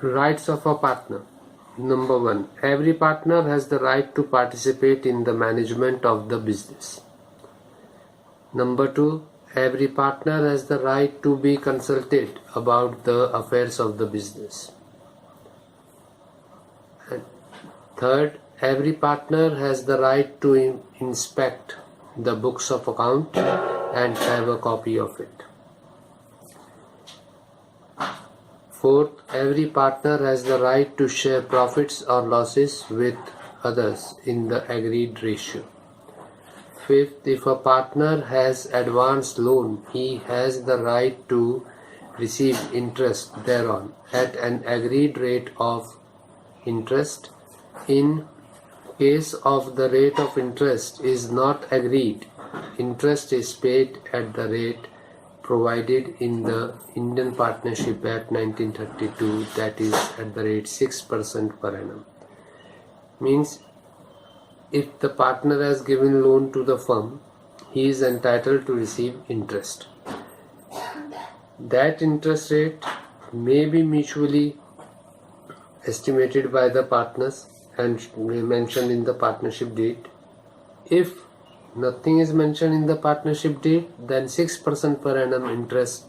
Rights of a partner. Number 1. Every partner has the right to participate in the management of the business. Number 2. Every partner has the right to be consulted about the affairs of the business. And third, every partner has the right to inspect the books of account and have a copy of it. Fourth, every partner has the right to share profits or losses with others in the agreed ratio. Fifth, if a partner has advanced loan, he has the right to receive interest thereon at an agreed rate of interest. In case of the rate of interest is not agreed, interest is paid at the rate provided in the Indian Partnership Act 1932, that is at the rate 6% per annum. Means if the partner has given loan to the firm, he is entitled to receive interest. That interest rate may be mutually estimated by the partners and mentioned in the partnership deed. If nothing is mentioned in the partnership deed, then 6% per annum interest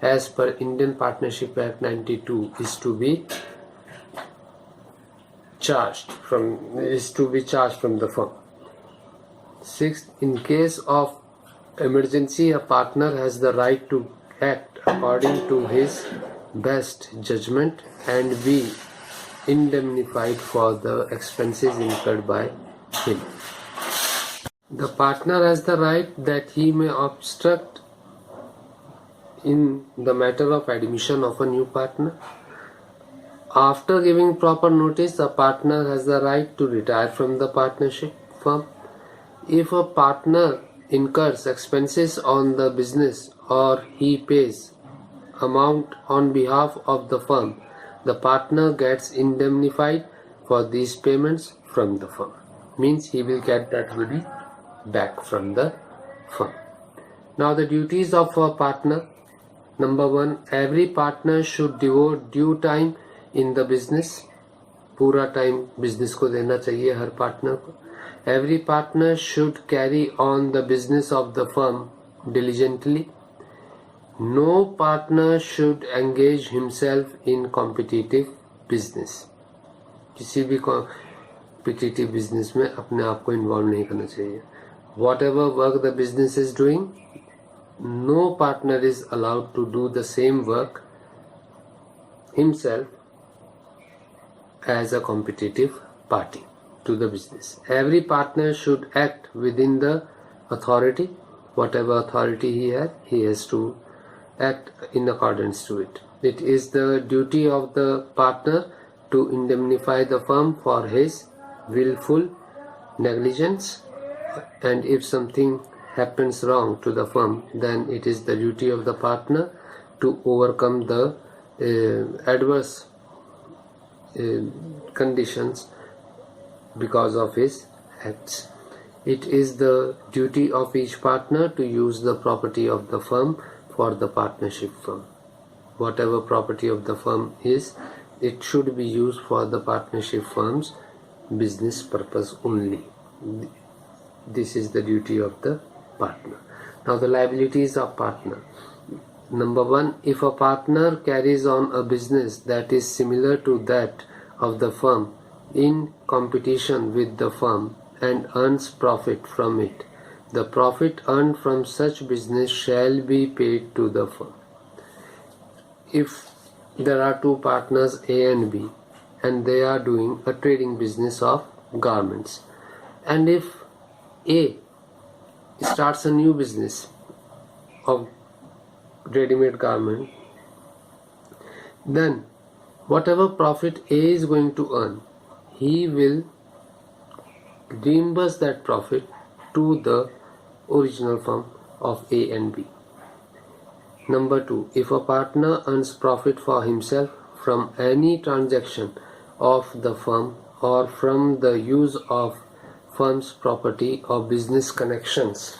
as per Indian Partnership Act 92 is to be charged from the firm. Sixth, in case of emergency, a partner has the right to act according to his best judgment and be indemnified for the expenses incurred by him. The partner has the right that he may obstruct in the matter of admission of a new partner. After giving proper notice, the partner has the right to retire from the partnership firm. If a partner incurs expenses on the business or he pays amount on behalf of the firm, the partner gets indemnified for these payments from the firm. Means he will get that money back from the firm. Now the duties of a partner. Number 1, every partner should devote due time in the business. पूरा time business को देना चाहिए हर partner को. Every partner should carry on the business of the firm diligently. No partner should engage himself in competitive business. किसी भी competitive business में अपने आप को involve नहीं करना चाहिए. Whatever work the business is doing, no partner is allowed to do the same work himself as a competitive party to the business. Every partner should act within the authority. Whatever authority he has to act in accordance to it. It is the duty of the partner to indemnify the firm for his willful negligence, and if something happens wrong to the firm, then it is the duty of the partner to overcome the adverse conditions because of his acts. It is the duty of each partner to use the property of the firm for the partnership firm. Whatever property of the firm is, it should be used for the partnership firm's business purpose only. This is the duty of the partner. Now the liabilities of partner. Number 1, if a partner carries on a business that is similar to that of the firm in competition with the firm and earns profit from it, the profit earned from such business shall be paid to the firm. If there are two partners A and B and they are doing a trading business of garments, and if A starts a new business of ready-made garment, then whatever profit A is going to earn, he will reimburse that profit to the original firm of A and B. Number 2, if a partner earns profit for himself from any transaction of the firm or from the use of firm's property or business connections,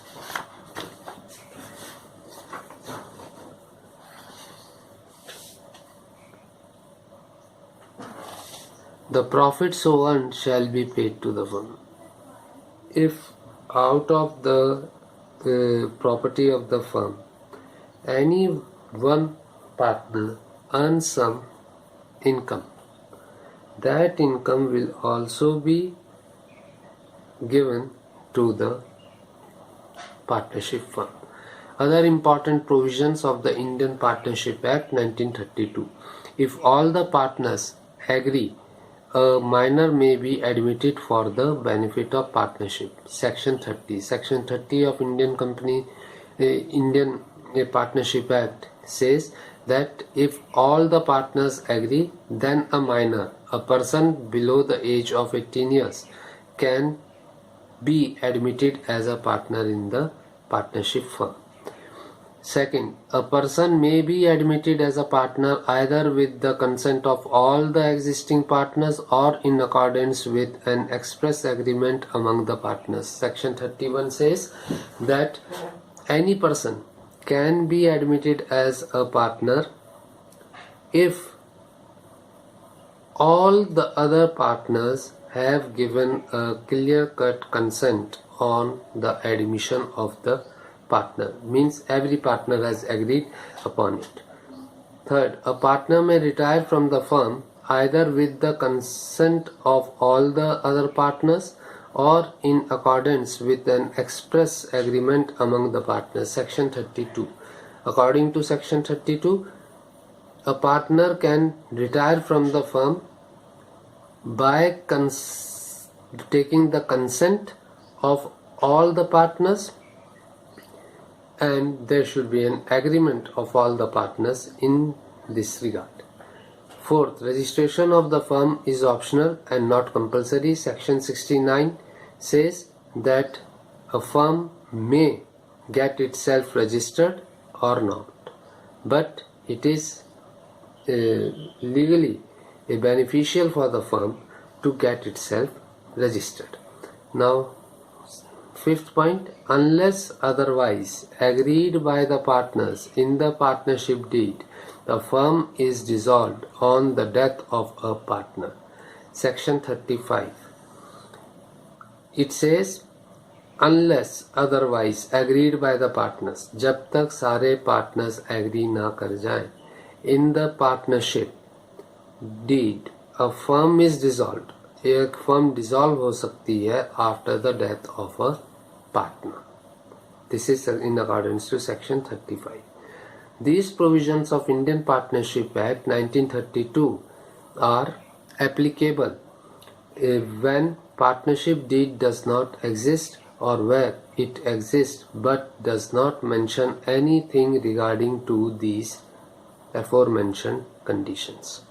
the profit so earned shall be paid to the firm. If out of the property of the firm, any one partner earns some income, that income will also be given to the partnership firm. Other important provisions of the Indian Partnership Act 1932. If all the partners agree, a minor may be admitted for the benefit of partnership. Section 30. Section 30 of Indian Partnership Act says that if all the partners agree, then a minor, a person below the age of 18 years, can be admitted as a partner in the partnership firm. Second, a person may be admitted as a partner either with the consent of all the existing partners or in accordance with an express agreement among the partners. Section 31 says that any person can be admitted as a partner if all the other partners have given a clear-cut consent on the admission of the partner, means every partner has agreed upon it. Third, a partner may retire from the firm either with the consent of all the other partners or in accordance with an express agreement among the partners. Section 32. According to Section 32, a partner can retire from the firm by taking the consent of all the partners, and there should be an agreement of all the partners in this regard. Fourth, registration of the firm is optional and not compulsory. Section 69 says that a firm may get itself registered or not, but it is legally beneficial for the firm to get itself registered. Now, fifth point, unless otherwise agreed by the partners in the partnership deed, the firm is dissolved on the death of a partner. Section 35. It says, unless otherwise agreed by the partners, जब तक सारे partners agree ना कर जाएं, in the partnership deed, a firm is dissolved. एक firm dissolve हो सकती है after the death of a partner. This is in accordance to Section 35. These provisions of Indian Partnership Act 1932 are applicable when partnership deed does not exist or where it exists but does not mention anything regarding to these aforementioned conditions.